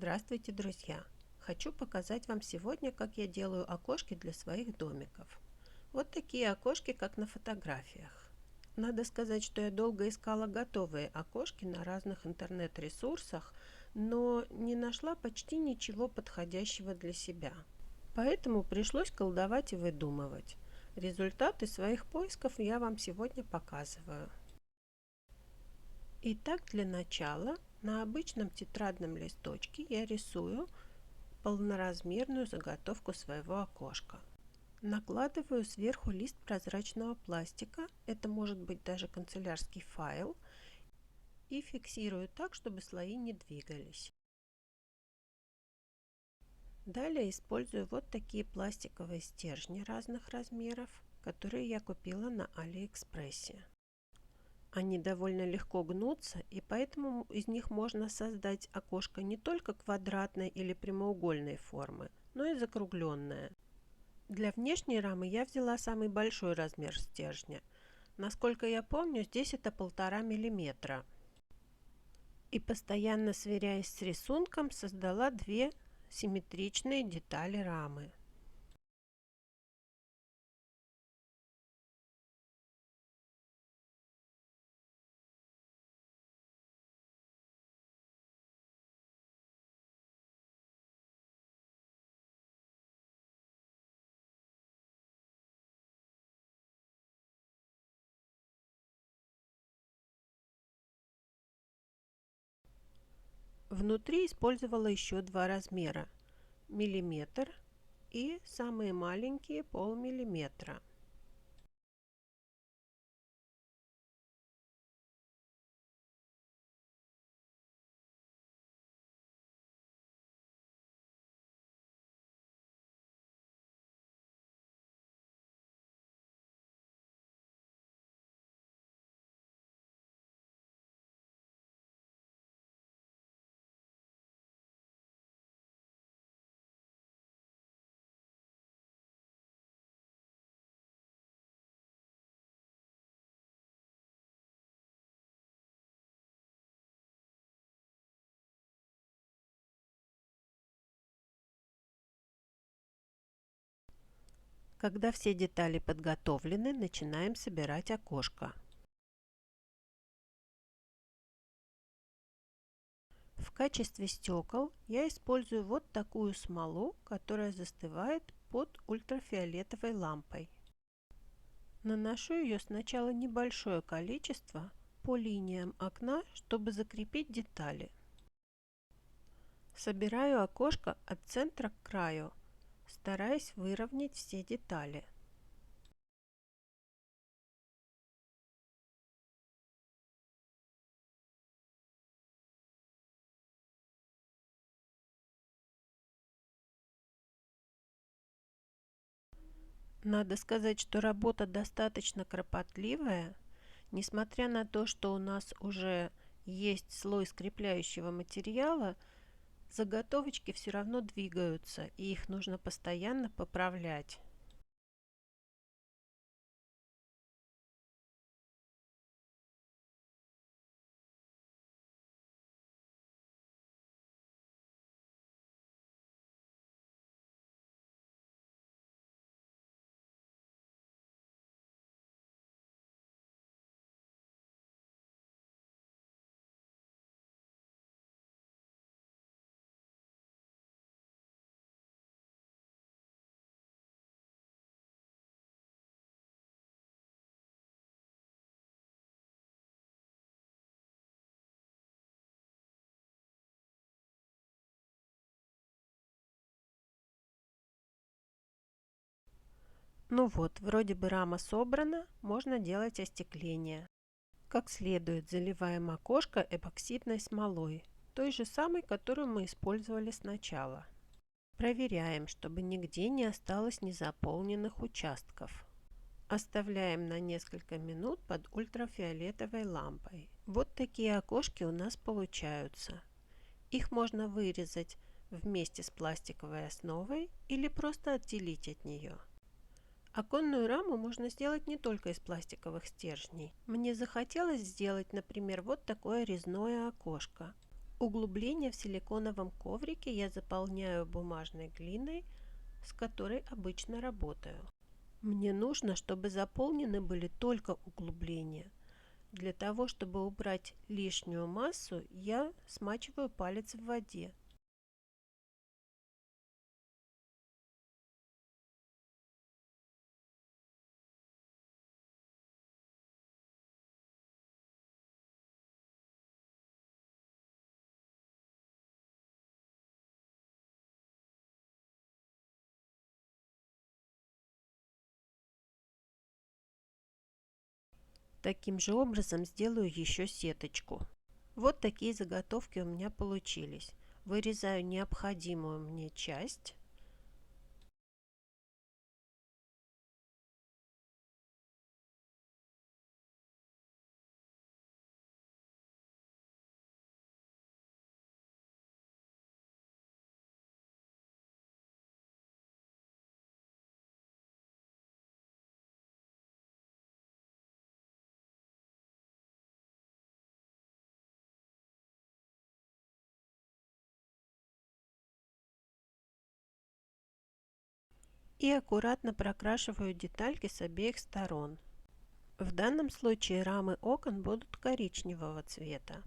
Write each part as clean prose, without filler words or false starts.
Здравствуйте, друзья! Хочу показать вам сегодня, как я делаю окошки для своих домиков. Вот такие окошки, как на фотографиях. Надо сказать, что я долго искала готовые окошки на разных интернет-ресурсах, но не нашла почти ничего подходящего для себя. Поэтому пришлось колдовать и выдумывать. Результаты своих поисков я вам сегодня показываю. Итак, для начала на обычном тетрадном листочке я рисую полноразмерную заготовку своего окошка. Накладываю сверху лист прозрачного пластика, это может быть даже канцелярский файл, и фиксирую так, чтобы слои не двигались. Далее использую вот такие пластиковые стержни разных размеров, которые я купила на Алиэкспрессе. Они довольно легко гнутся, и поэтому из них можно создать окошко не только квадратной или прямоугольной формы, но и закругленное. Для внешней рамы я взяла самый большой размер стержня. Насколько я помню, здесь это 1,5 мм. И постоянно сверяясь с рисунком, создала две симметричные детали рамы. Внутри использовала еще два размера – миллиметр и самые маленькие полмиллиметра. Когда все детали подготовлены, начинаем собирать окошко. В качестве стекол я использую вот такую смолу, которая застывает под ультрафиолетовой лампой. Наношу ее сначала небольшое количество по линиям окна, чтобы закрепить детали. Собираю окошко от центра к краю, стараясь выровнять все детали. Надо сказать, что работа достаточно кропотливая, несмотря на то, что у нас уже есть слой скрепляющего материала, заготовочки все равно двигаются, и их нужно постоянно поправлять. Ну вот, вроде бы рама собрана, можно делать остекление. Как следует заливаем окошко эпоксидной смолой, той же самой, которую мы использовали сначала. Проверяем, чтобы нигде не осталось незаполненных участков. Оставляем на несколько минут под ультрафиолетовой лампой. Вот такие окошки у нас получаются. Их можно вырезать вместе с пластиковой основой или просто отделить от нее. Оконную раму можно сделать не только из пластиковых стержней. Мне захотелось сделать, например, вот такое резное окошко. Углубление в силиконовом коврике я заполняю бумажной глиной, с которой обычно работаю. Мне нужно, чтобы заполнены были только углубления. Для того, чтобы убрать лишнюю массу, я смачиваю палец в воде. Таким же образом сделаю еще сеточку. Вот такие заготовки у меня получились. Вырезаю необходимую мне часть. И аккуратно прокрашиваю детальки с обеих сторон. В данном случае рамы окон будут коричневого цвета.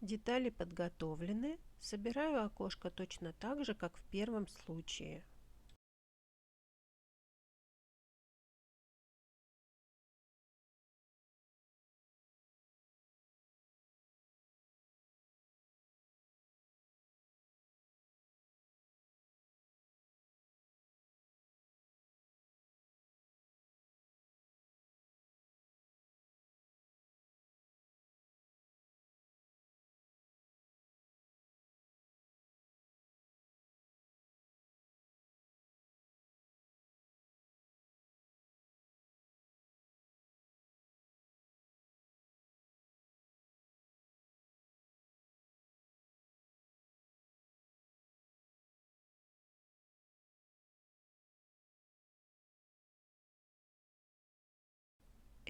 Детали подготовлены. Собираю окошко точно так же, как в первом случае.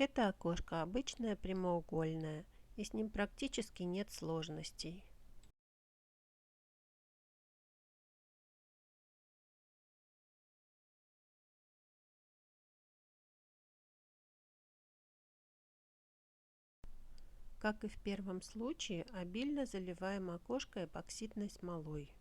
Это окошко обычное прямоугольное, и с ним практически нет сложностей. Как и в первом случае, обильно заливаем окошко эпоксидной смолой.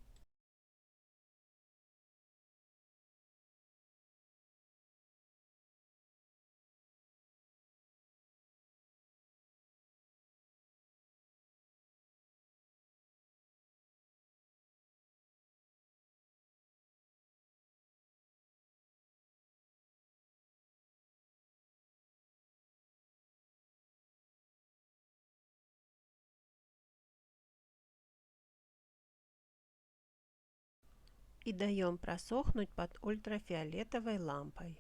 И даем просохнуть под ультрафиолетовой лампой.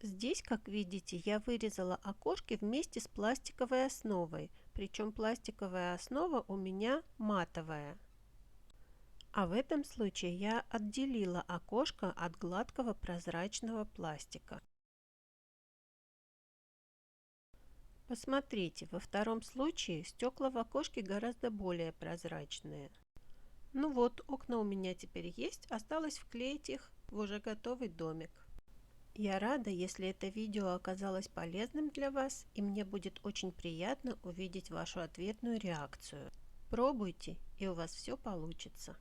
Здесь, как видите, я вырезала окошки вместе с пластиковой основой, причем пластиковая основа у меня матовая. А в этом случае я отделила окошко от гладкого прозрачного пластика. Посмотрите, во втором случае стекла в окошке гораздо более прозрачные. Ну вот, окна у меня теперь есть, осталось вклеить их в уже готовый домик. Я рада, если это видео оказалось полезным для вас, и мне будет очень приятно увидеть вашу ответную реакцию. Пробуйте, и у вас все получится.